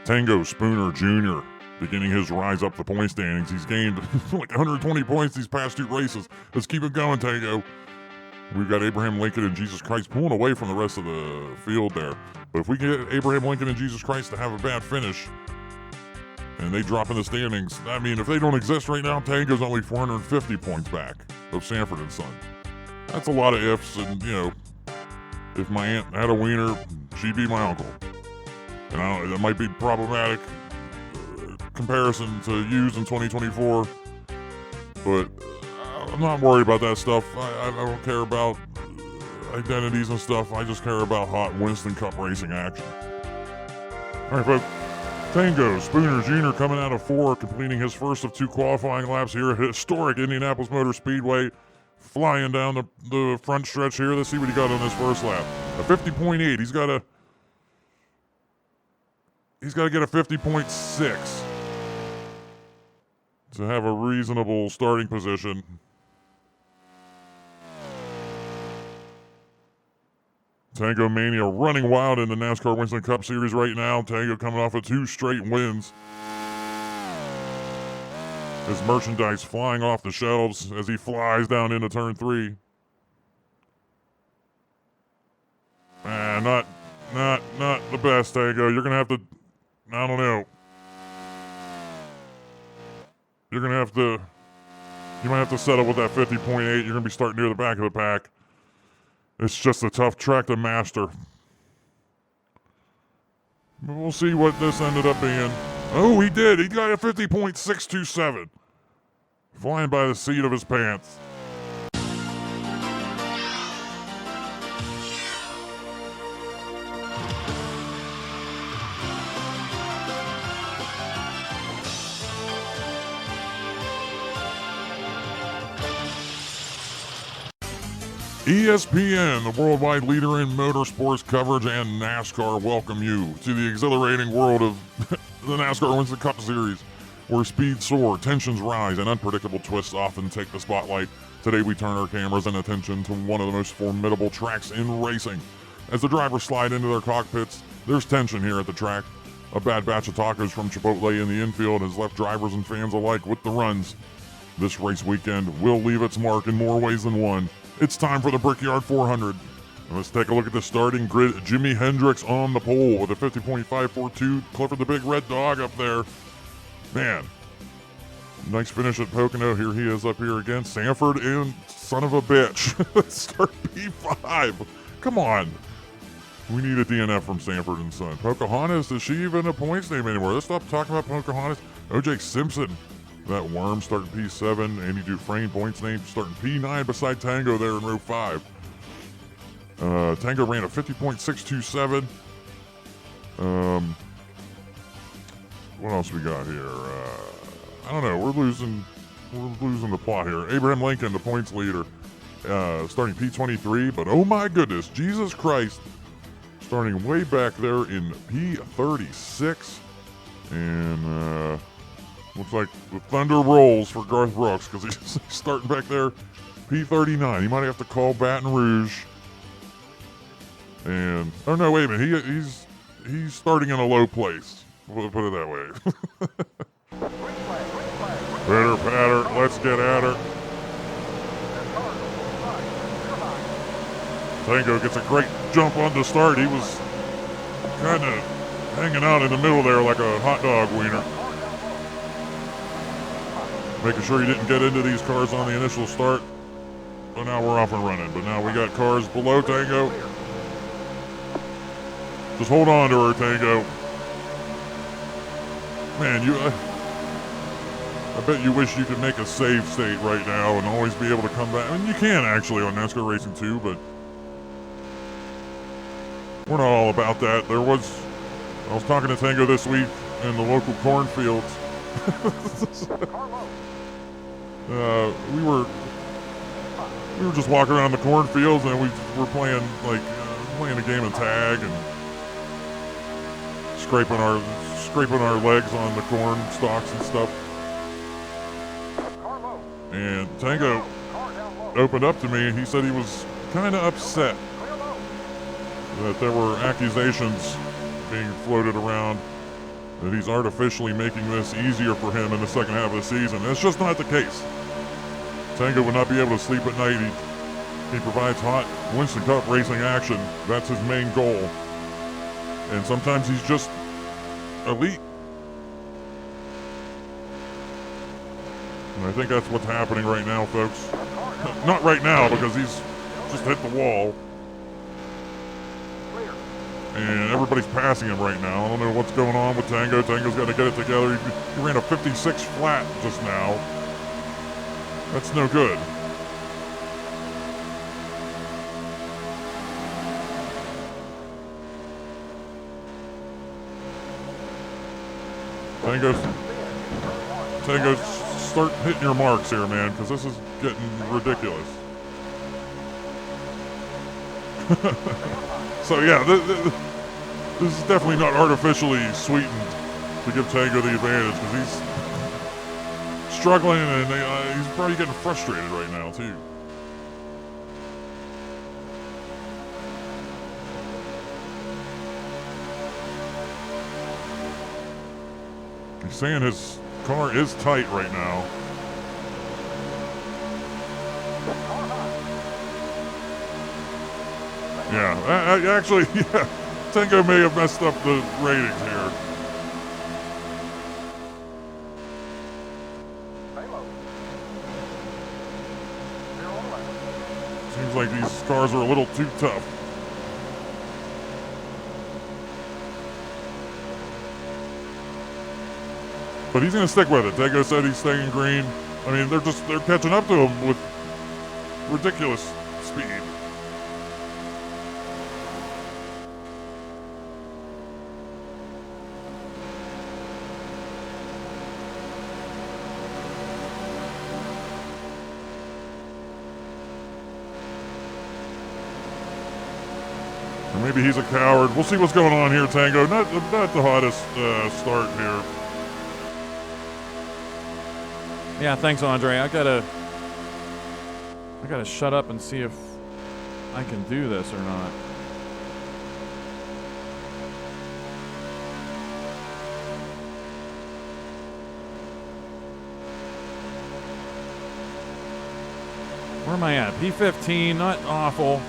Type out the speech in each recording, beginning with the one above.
Tango Spooner Jr. beginning his rise up the point standings. He's gained like 120 points these past two races. Let's keep it going, Tango. We've got Abraham Lincoln and Jesus Christ pulling away from the rest of the field there. But if we can get Abraham Lincoln and Jesus Christ to have a bad finish and they drop in the standings, I mean, if they don't exist right now, Tango's only 450 points back of Sanford and Son. That's a lot of ifs, and, you know, if my aunt had a wiener, she'd be my uncle. And I don't know, that might be problematic comparison to use in 2024, but I'm not worried about that stuff. I don't care about identities and stuff. I just care about hot Winston Cup racing action. All right, folks. Tango Spooner Jr. coming out of 4, completing his first of 2 qualifying laps here at historic Indianapolis Motor Speedway, flying down the front stretch here. Let's see what he got on his first lap. A 50.8. He's got to get a 50.6 to have a reasonable starting position. Tango Mania running wild in the NASCAR Winston Cup Series right now. Tango coming off of 2 straight wins. His merchandise flying off the shelves as he flies down into turn 3. Not the best, Tango. You're gonna have to, I don't know. You might have to settle with that 50.8. You're gonna be starting near the back of the pack. It's just a tough track to master. But we'll see what this ended up being. Oh, he did. He got a 50.627. Flying by the seat of his pants. ESPN, the worldwide leader in motorsports coverage, and NASCAR welcome you to the exhilarating world of the NASCAR Winston Cup Series, where speeds soar, tensions rise, and unpredictable twists often take the spotlight. Today we turn our cameras and attention to one of the most formidable tracks in racing. As the drivers slide into their cockpits, there's tension here at the track. A bad batch of tacos from Chipotle in the infield has left drivers and fans alike with the runs. This race weekend will leave its mark in more ways than one. It's time for the Brickyard 400. Let's take a look at the starting grid. Jimi Hendrix on the pole with a 50.542. Clifford the Big Red Dog up there. Man, nice finish at Pocono. Here he is up here again. Sanford and son of a bitch. Let's start P5. Come on. We need a DNF from Sanford and Son. Pocahontas, is she even a points name anymore? Let's stop talking about Pocahontas. O.J. Simpson. That worm starting P7. Andy Dufresne points name starting P9 beside Tango there in row 5. Tango ran a 50.627. What else we got here? I don't know. We're losing the plot here. Abraham Lincoln, the points leader, starting P23. But oh my goodness, Jesus Christ, starting way back there in P36. And looks like the thunder rolls for Garth Brooks because he's starting back there, P39. He might have to call Baton Rouge. And oh no, wait a minute. He's starting in a low place. We'll put it that way. Pitter patter. Let's get at her. Tango gets a great jump on the start. He was kind of hanging out in the middle there like a hot dog wiener. Making sure he didn't get into these cars on the initial start. But now we're off and running. But now we got cars below Tango. Just hold on to her, Tango. Man, I bet you wish you could make a save state right now and always be able to come back. I mean, you can actually on NASCAR Racing 2, but we're not all about that. I was talking to Tango this week in the local cornfields. We were just walking around the cornfields and we were playing a game of tag and scraping our legs on the corn stalks and stuff. And Tango opened up to me and he said he was kind of upset that there were accusations being floated around that he's artificially making this easier for him in the second half of the season. That's just not the case. Tango would not be able to sleep at night. He provides hot Winston Cup racing action. That's his main goal. And sometimes he's just elite. And I think that's what's happening right now, folks. Not right now, because he's just hit the wall. And everybody's passing him right now. I don't know what's going on with Tango. Tango's got to get it together. He ran a 56 flat just now. That's no good. Tango, start hitting your marks here, man, because this is getting ridiculous. So yeah, this is definitely not artificially sweetened to give Tango the advantage, because he's struggling and he's probably getting frustrated right now too. He's saying his car is tight right now. Yeah, actually, yeah, Tango may have messed up the ratings here. Seems like these cars are a little too tough. But he's going to stick with it. Tango said he's staying green. I mean, they're catching up to him with ridiculous speed. Or maybe he's a coward. We'll see what's going on here, Tango. Not the hottest start here. Yeah, thanks, Andre. I gotta shut up and see if I can do this or not. Where am I at? P15, not awful.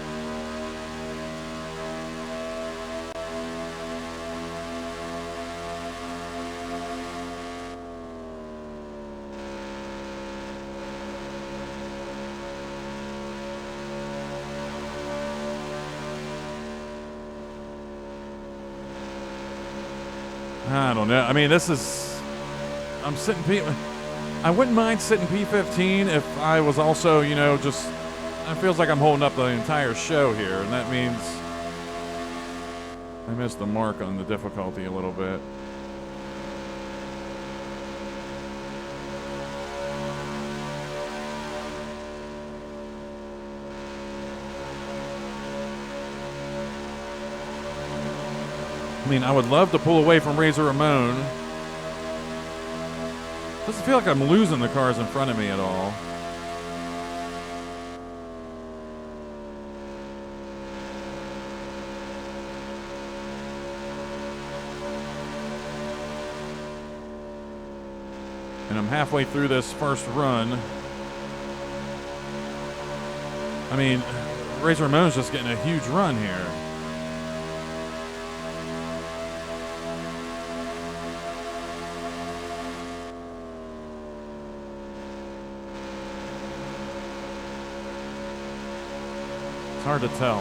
I don't know. I mean, I'm sitting I wouldn't mind sitting P15 if I was also, it feels like I'm holding up the entire show here, and that means I missed the mark on the difficulty a little bit. I mean, I would love to pull away from Razor Ramon. Doesn't feel like I'm losing the cars in front of me at all. And I'm halfway through this first run. I mean, Razor Ramon's just getting a huge run here. It's hard to tell.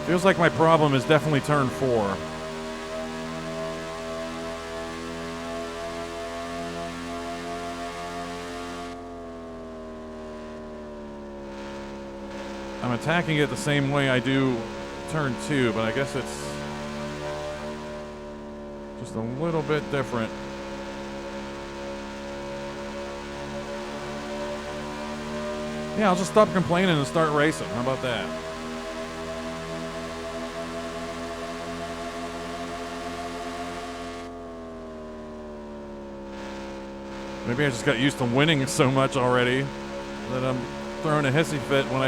Feels like my problem is definitely turn 4. I'm attacking it the same way I do turn 2, but I guess it's just a little bit different. Yeah, I'll just stop complaining and start racing. How about that? Maybe I just got used to winning so much already that I'm throwing a hissy fit when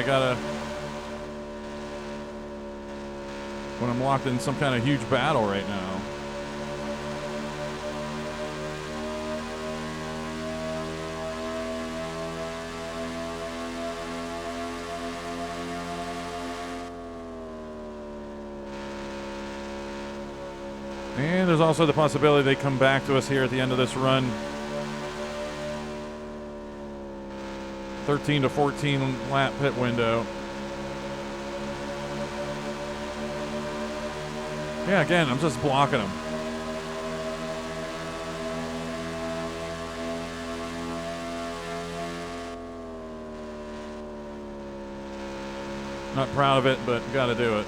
when I'm locked in some kind of huge battle right now. And there's also the possibility they come back to us here at the end of this run. 13 to 14 lap pit window. Yeah, again, I'm just blocking them. Not proud of it, but gotta do it.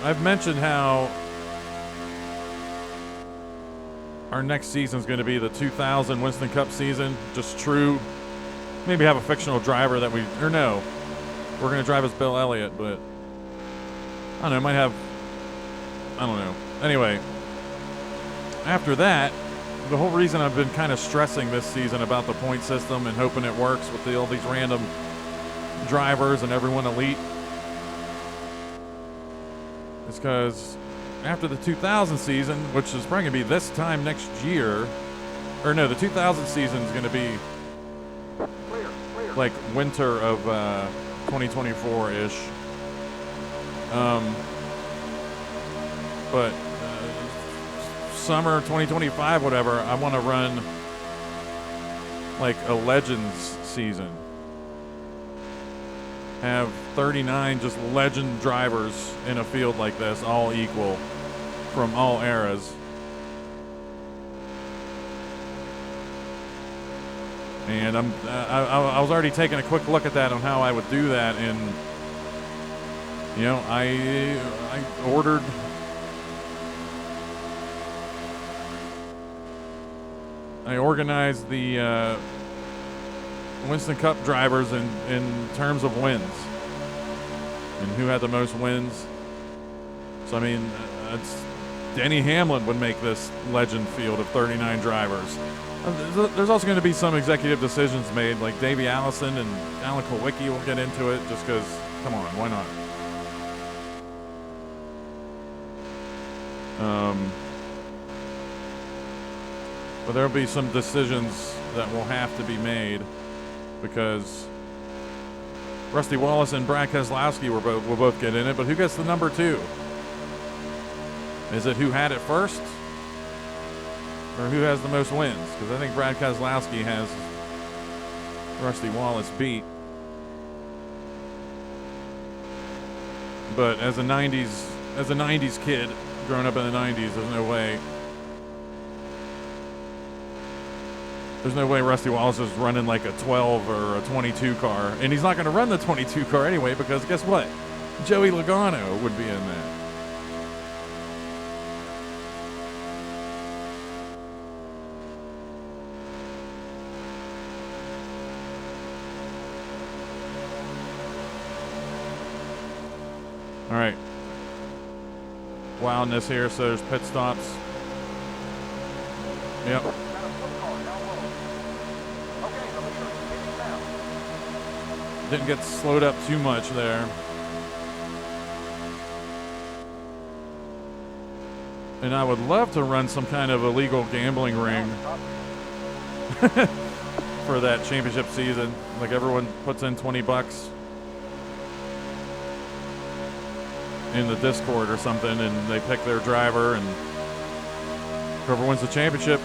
I've mentioned how our next season is going to be the 2000 Winston Cup season. Just true. Maybe have a fictional driver that we're going to drive as Bill Elliott, but I don't know, might have, I don't know. Anyway, after that, the whole reason I've been kind of stressing this season about the point system and hoping it works with all these random drivers and everyone elite is because after the 2000 season, which is probably going to be this time next year, or no, the 2000 season is going to be like winter of 2024-ish. But summer 2025, whatever, I want to run like a Legends season. Have 39 just legend drivers in a field like this, all equal from all eras. And I was already taking a quick look at that on how I would do that, and you know, I organized the Winston Cup drivers in terms of wins and who had the most wins. So I mean, Denny Hamlin would make this legend field of 39 drivers. There's also going to be some executive decisions made, like Davey Allison and Alan Kulwicki will get into it just because, come on, why not? But there'll be some decisions that will have to be made because Rusty Wallace and Brad Keselowski will both get in it, but who gets the number 2? Is it who had it first? Or who has the most wins? Because I think Brad Keselowski has Rusty Wallace beat. But as a 90s kid, growing up in the 90s, there's no way Rusty Wallace is running like a 12 or a 22 car. And he's not going to run the 22 car anyway, because guess what? Joey Logano would be in that. All right. Wildness here, so there's pit stops. Yep. Didn't get slowed up too much there. And I would love to run some kind of illegal gambling ring for that championship season. Like everyone puts in $20 in the Discord or something, and they pick their driver, and whoever wins the championship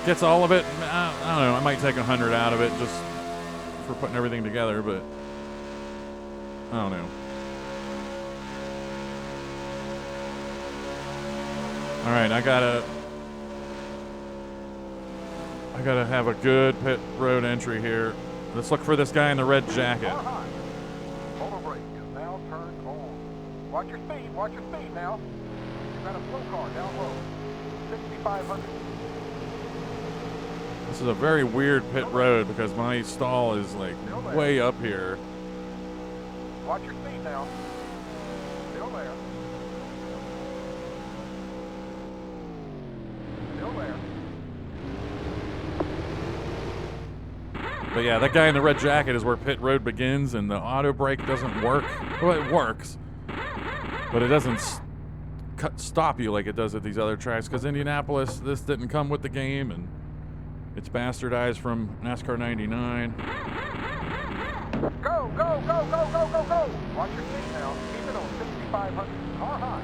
gets all of it. I don't know, I might take 100 out of it just for putting everything together, but I don't know. All right, I gotta have a good pit road entry here. Let's look for this guy in the red jacket. Watch your speed now. You've got a slow car down low. 6,500. This is a very weird pit road because my stall is like way up here. Watch your speed now. Still there. Still there. But yeah, that guy in the red jacket is where pit road begins, and the auto brake doesn't work. Well, it works, but it doesn't stop you like it does at these other tracks, because Indianapolis, this didn't come with the game, and it's bastardized from NASCAR 99. Go, go, go, go, go, go, go! Watch your speed now. Keep it on 6,500. Car high.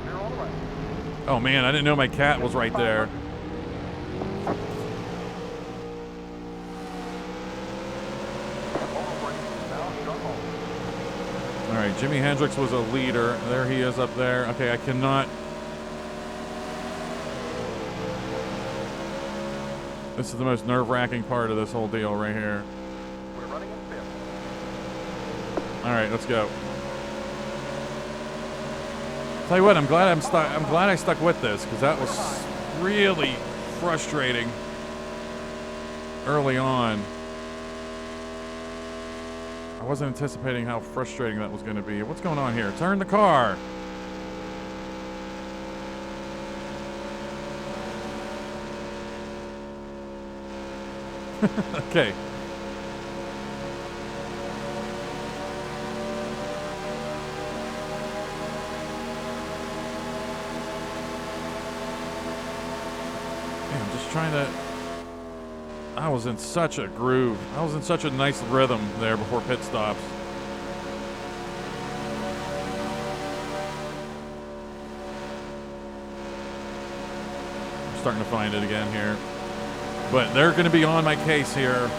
Clear all the way. Oh man, I didn't know my cat was right there. All right, Jimi Hendrix was a leader. There he is up there. Okay, I cannot. This is the most nerve-wracking part of this whole deal right here. We're running in fifth. All right, let's go. Tell you what, I'm glad I stuck with this, because that was really frustrating early on. I wasn't anticipating how frustrating that was going to be. What's going on here? Turn the car. Okay. Man, I'm just trying to... I was in such a groove. I was in such a nice rhythm there before pit stops. I'm starting to find it again here. But they're going to be on my case here.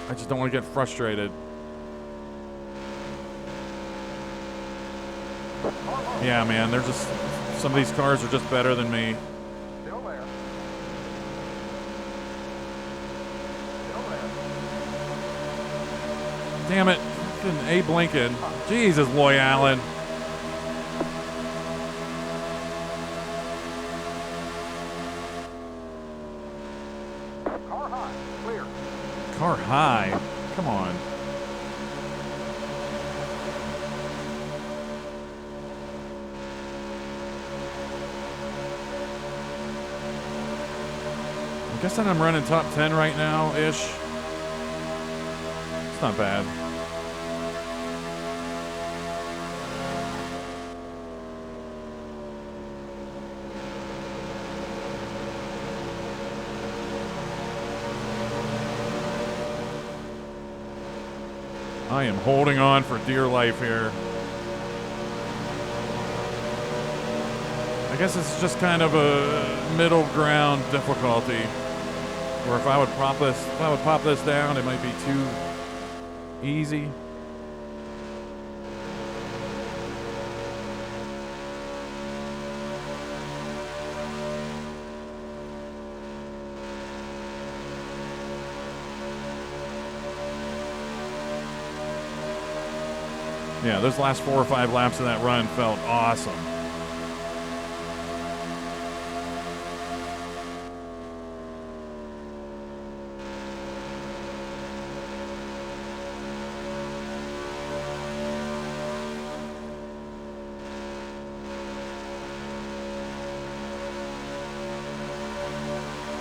I just don't want to get frustrated. Yeah, man, they're just... Some of these cars are just better than me. Still there. Still there. Damn it. Fucking Abe Lincoln. Jesus, Loy Allen. Car high. Clear. Car high? Come on. I'm guessing I'm running top 10 right now-ish. It's not bad. I am holding on for dear life here. I guess it's just kind of a middle ground difficulty. Where if I would pop this down, it might be too easy. Yeah, those last 4 or 5 laps of that run felt awesome.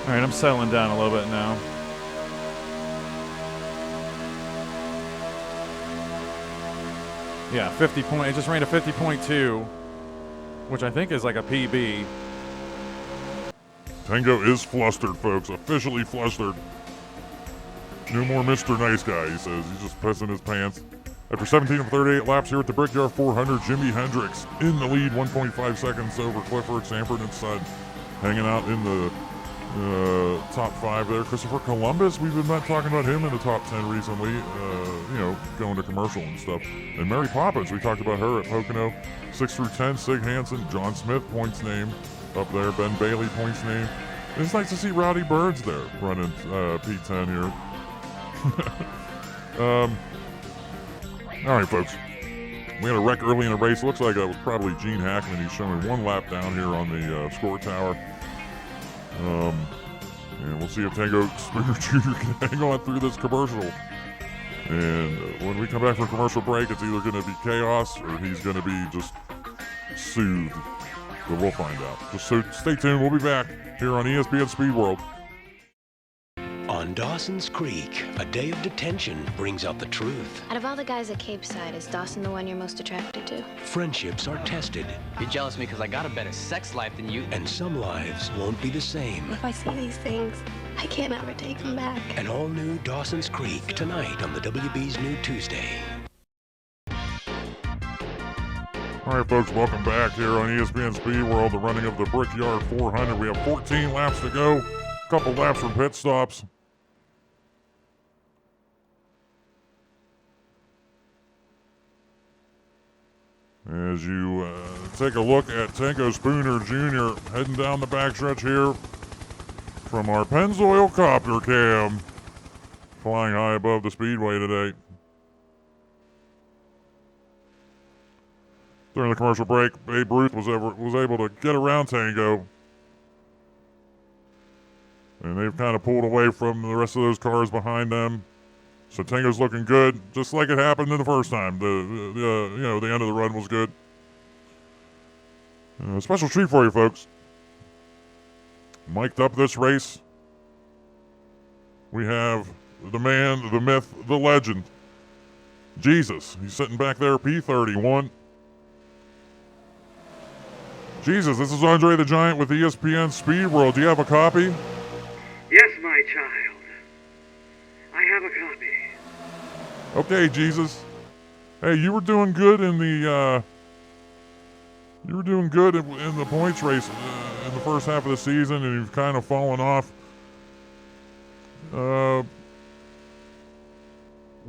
All right, I'm settling down a little bit now. Yeah, 50 point. I just ran a 50.2, which I think is like a PB. Tango is flustered, folks. Officially flustered. No more Mr. Nice Guy, he says. He's just pissing his pants. After 17 of 38 laps here at the Brickyard 400, Jimi Hendrix in the lead, 1.5 seconds over Clifford, Sanford, and Sud. Hanging out in the top 5 there. Christopher Columbus, we've been talking about him in the top 10 recently, you know, going to commercial and stuff. And Mary Poppins, we talked about her at Pocono, 6 through 10. Sig Hansen, John Smith, points name up there. Ben Bailey, points name. It's nice to see Rowdy Birds there running P10 here. All right, folks. We had a wreck early in the race. Looks like it was probably Gene Hackman. He's showing one lap down here on the score tower. And we'll see if Tango Spooner Jr. can hang on through this commercial. And when we come back from commercial break, it's either going to be chaos or he's going to be just soothed. But we'll find out. Just so stay tuned. We'll be back here on ESPN Speed World. On Dawson's Creek, a day of detention brings out the truth. Out of all the guys at Cape Side, is Dawson the one you're most attracted to? Friendships are tested, You're jealous of me because I got a better sex life than you. and some lives won't be the same. If I see these things, I can't ever take them back. An all-new Dawson's Creek tonight on the WB's New Tuesday. All right, folks, welcome back here on ESPN Speed World, the running of the Brickyard 400. We have 14 laps to go, a couple laps from pit stops. As you take a look at Tango Spooner Jr. heading down the backstretch here from our Pennzoil copter cam, flying high above the speedway today. During the commercial break, Babe Ruth was able to get around Tango, and they've kind of pulled away from the rest of those cars behind them. So Tango's looking good, just like it happened in the first time. The end of the run was good. Special treat for you folks. Mic'd up this race, we have the man, the myth, the legend, Jesus. He's sitting back there, P31. Jesus, this is Andre the Giant with ESPN Speed World. Do you have a copy? Yes, my child. I have a copy. Okay, Jesus. Hey, you were doing good in the in the points race in the first half of the season, and you've kind of fallen off.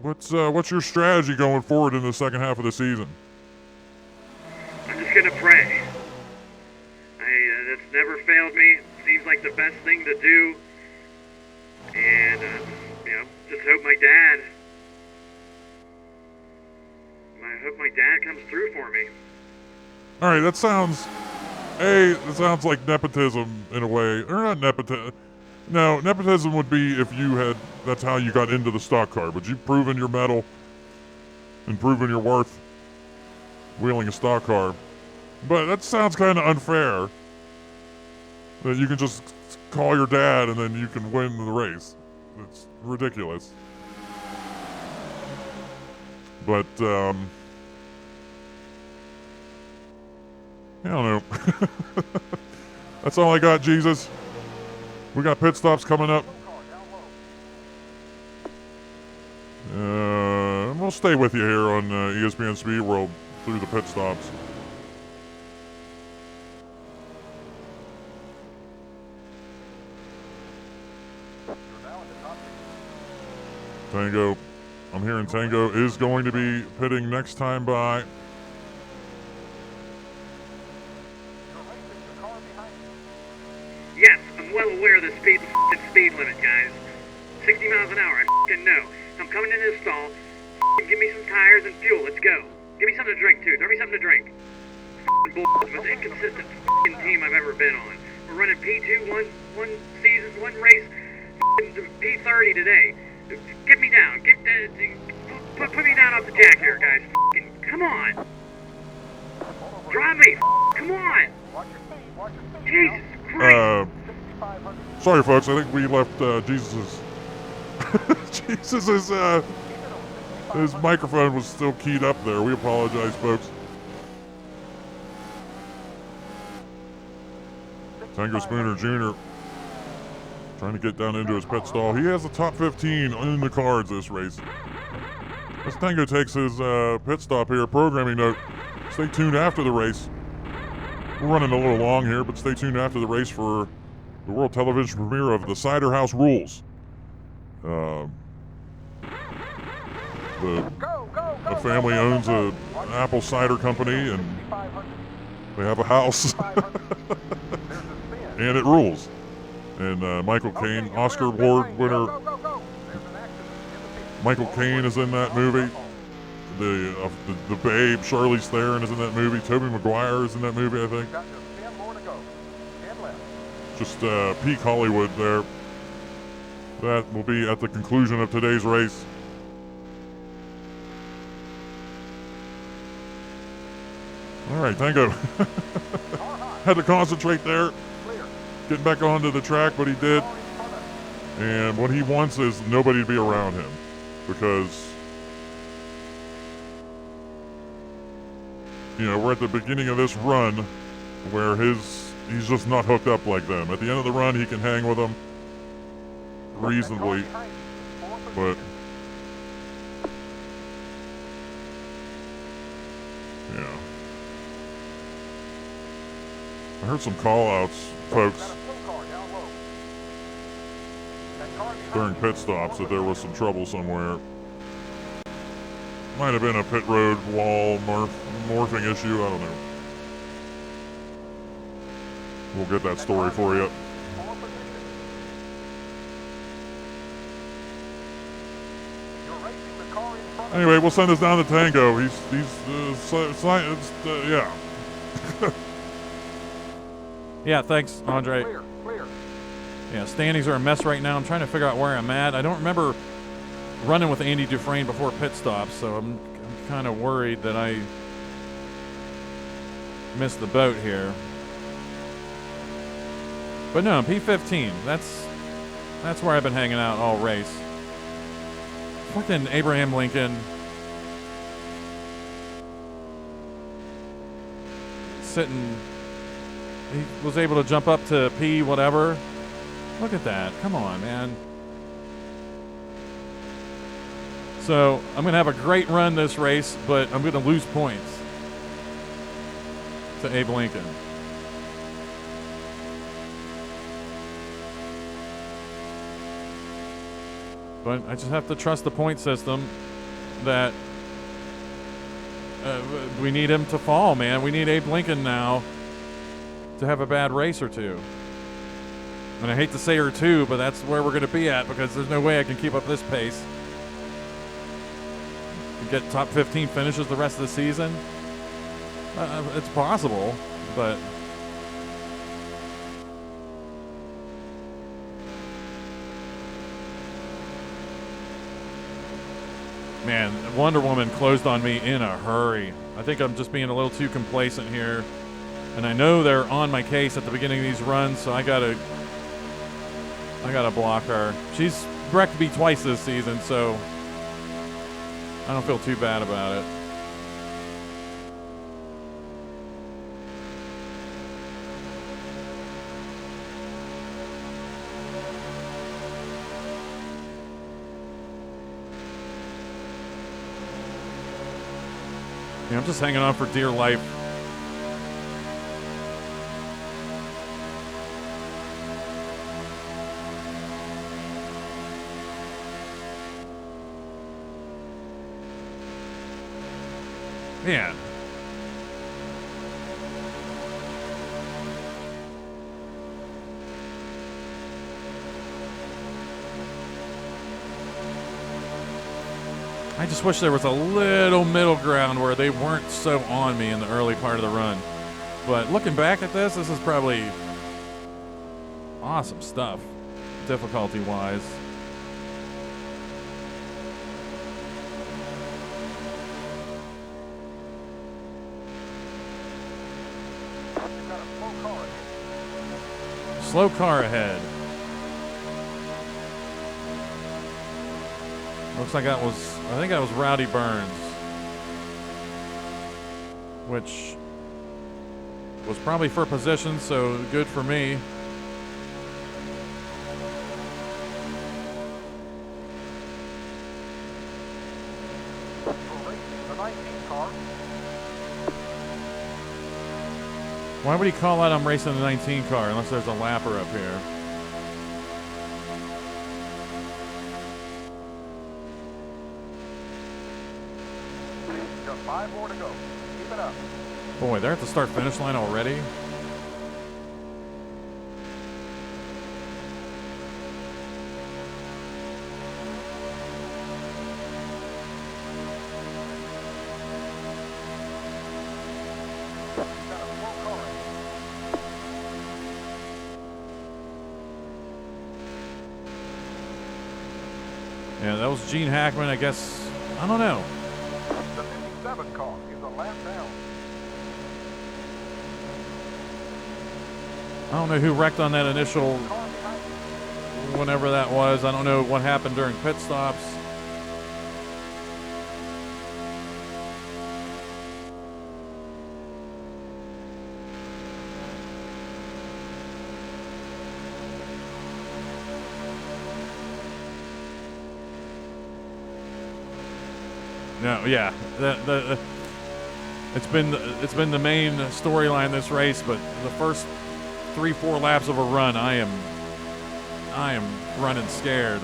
What's your strategy going forward in the second half of the season? I'm just gonna pray. That's never failed me. Seems like the best thing to do. And just hope my dad comes through for me. All right, that sounds like nepotism in a way. Or not nepotism. No, nepotism would be if that's how you got into the stock car. But you've proven your mettle and proven your worth wheeling a stock car. But that sounds kind of unfair. That you can just call your dad and then you can win the race. It's ridiculous. But, I don't know. That's all I got, Jesus. We got pit stops coming up. We'll stay with you here on ESPN Speed World through the pit stops. Tango, I'm hearing Tango is going to be pitting next time by. Yes, I'm well aware of the speed limit, guys. 60 miles an hour, I know. I'm coming into the stall. Give me some tires and fuel, let's go. Give me something to drink, too. Throw me something to drink. The most inconsistent team I've ever been on. We're running P2 one season, one race, P30 today. Get me down. Put me down off the jack here, guys. Come on. Drive me. Come on. Jesus Christ. Sorry, folks. I think we left Jesus's. His microphone was still keyed up there. We apologize, folks. Tango Spooner Jr. trying to get down into his pit stall. He has the top 15 in the cards this race. As Tango takes his pit stop here, programming note, stay tuned after the race. We're running a little long here, but stay tuned after the race for the world television premiere of The Cider House Rules. A family owns an apple cider company, and they have a house, and it rules. And Michael Caine, Oscar Award winner, Michael Caine is in that movie. the babe, Charlize Theron is in that movie. Tobey Maguire is in that movie, I think. Got just 10 more to go. 10 left. Just peak Hollywood there. That will be at the conclusion of today's race. All right, Tango. Had to concentrate there. Getting back onto the track, but he did. And what he wants is nobody to be around him. Because, you know, we're at the beginning of this run where he's just not hooked up like them. At the end of the run, he can hang with them reasonably, but yeah. I heard some call-outs, folks, during pit stops that there was some trouble somewhere. Might have been a pit road wall morphing issue, I don't know. We'll get that story for you. Anyway, we'll send this down to Tango. Yeah. Yeah, thanks, Andre. Clear. Yeah, standings are a mess right now. I'm trying to figure out where I'm at. I don't remember running with Andy Dufresne before pit stops, so I'm kind of worried that I missed the boat here. But no, P15. That's where I've been hanging out all race. Fucking Abraham Lincoln. Sitting. He was able to jump up to P whatever. Look at that. Come on, man. So I'm going to have a great run this race, but I'm going to lose points to Abe Lincoln. But I just have to trust the point system that we need him to fall, man. We need Abe Lincoln now to have a bad race or two. And I hate to say or two, but that's where we're going to be at because there's no way I can keep up this pace. Get top 15 finishes the rest of the season. It's possible, but man, Wonder Woman closed on me in a hurry. I think I'm just being a little too complacent here. And I know they're on my case at the beginning of these runs, so I gotta block her. She's wrecked me twice this season, so I don't feel too bad about it. Yeah, I'm just hanging on for dear life. Man. I just wish there was a little middle ground where they weren't so on me in the early part of the run. But looking back at this is probably awesome stuff, difficulty-wise. Slow car ahead. Looks like I think that was Rowdy Burns, which was probably for position, so good for me. Why would he call out I'm racing the 19 car unless there's a lapper up here? Just 5 more to go. Keep it up. Boy, they're at the start-finish line already. Yeah, that was Gene Hackman, I guess. I don't know. The 57 car is a lap down. I don't know who wrecked on that initial, Car behind you. whenever that was. I don't know what happened during pit stops. No, yeah, it's been the main storyline this race, but the first 3-4 laps of a run, I am running scared,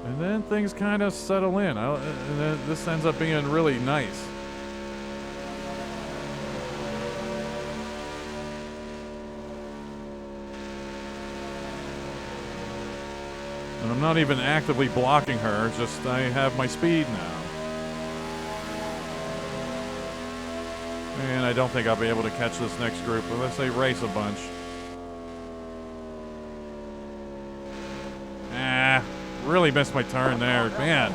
and then things kind of settle in. And then this ends up being really nice. And I'm not even actively blocking her, just I have my speed now. And I don't think I'll be able to catch this next group unless they race a bunch. Really missed my turn there, man.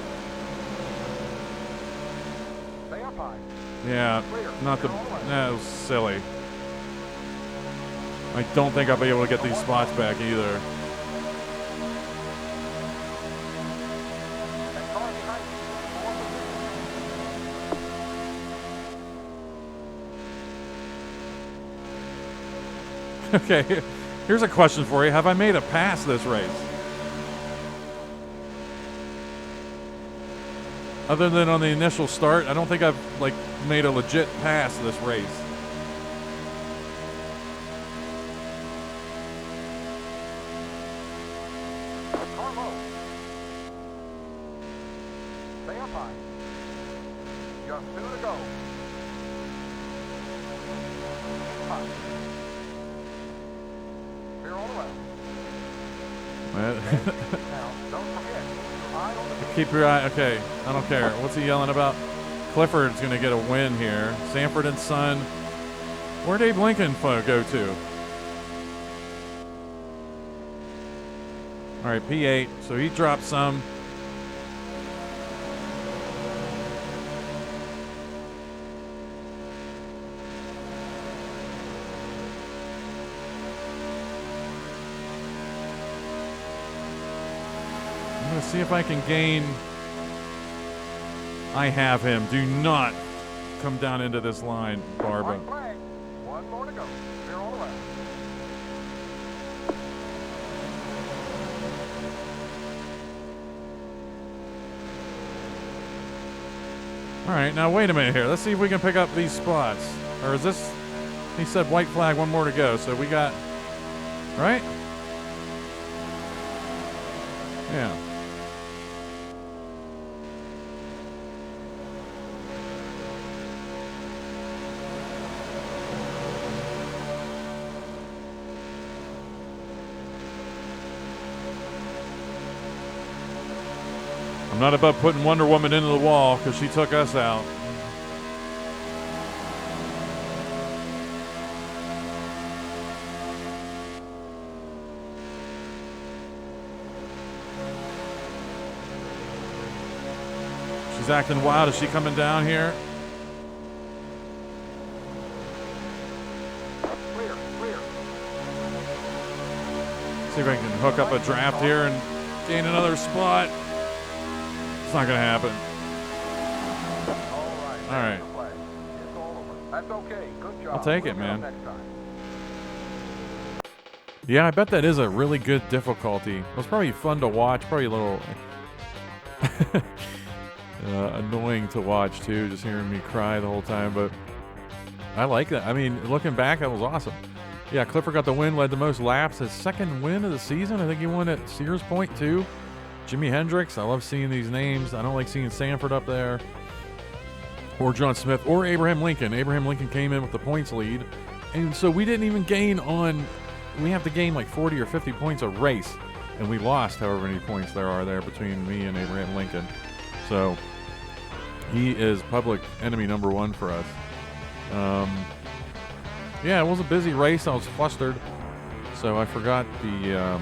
Stay up high. Yeah, not the, that was silly. I don't think I'll be able to get these spots back either. And car behind you. Okay, here's a question for you. Have I made a pass this race? Other than on the initial start, I don't think I've made a legit pass this race. Car low. Stay up high. Just 2 to go. High. Clear all around. Now, don't forget, eye on the Keep your eye. Okay, I don't care. What's he yelling about? Clifford's going to get a win here. Sanford and Son. Where'd Abe Lincoln go to? All right, P8. So he dropped some. I'm going to see if I can gain. I have him. Do not come down into this line, Barbara. white flag. 1 more to go. Clear all around. All right, now wait a minute here. Let's see if we can pick up these spots. Or is this... He said white flag, 1 more to go. So we got... Right? Yeah. I'm not above putting Wonder Woman into the wall because she took us out. She's acting wild. Is she coming down here? Clear, clear. See if I can hook up a draft here and gain another spot. It's not going to happen. All right. there's the flag. It's all over. That's okay. Good job. I'll take it, We'll get 'em man. next time. Yeah, I bet that is a really good difficulty. It was probably fun to watch. Probably a little annoying to watch, too, just hearing me cry the whole time. But I like that. I mean, looking back, that was awesome. Yeah, Clifford got the win, led the most laps. His second win of the season. I think he won at Sears Point, too. Jimi Hendrix. I love seeing these names. I don't like seeing Sanford up there. Or John Smith. Or Abraham Lincoln. Abraham Lincoln came in with the points lead. And so we didn't even gain on... We have to gain like 40 or 50 points a race. And we lost however many points there are there between me and Abraham Lincoln. So he is public enemy number 1 for us. Yeah, it was a busy race. I was flustered. So I forgot the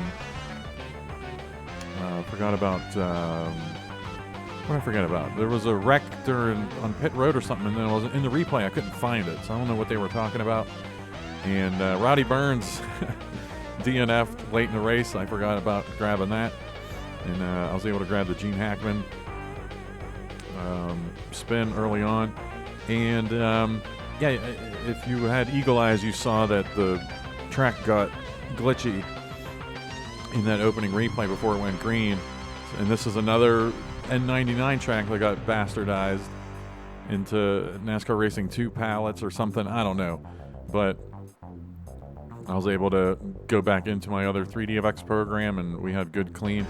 Forgot about what did I forget about? There was a wreck on pit road or something, and then I was in the replay. I couldn't find it, so I don't know what they were talking about. And Roddy Burns DNF'd late in the race. I forgot about grabbing that, and I was able to grab the Gene Hackman spin early on. And yeah, if you had eagle eyes, you saw that the track got glitchy in that opening replay before it went green. And this is another N99 track that got bastardized into NASCAR Racing 2 pallets or something. I don't know. But I was able to go back into my other 3DFX program, and we had good, clean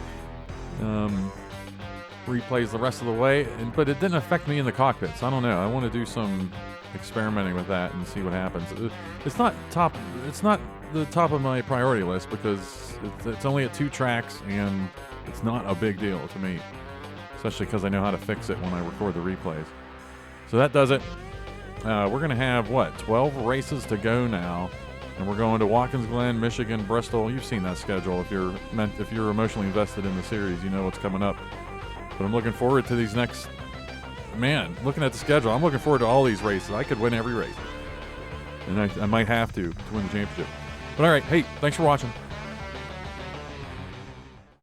replays the rest of the way. But it didn't affect me in the cockpits. I don't know. I want to do some experimenting with that and see what happens. It's not the top of my priority list because it's only at 2 tracks, and it's not a big deal to me, especially because I know how to fix it when I record the replays. So that does it. We're going to have, 12 races to go now, and we're going to Watkins Glen, Michigan, Bristol. You've seen that schedule. If you're emotionally invested in the series, you know what's coming up. But I'm looking forward to these next... Man, looking at the schedule, I'm looking forward to all these races. I could win every race. And I might have to win the championship. But all right, hey, thanks for watching.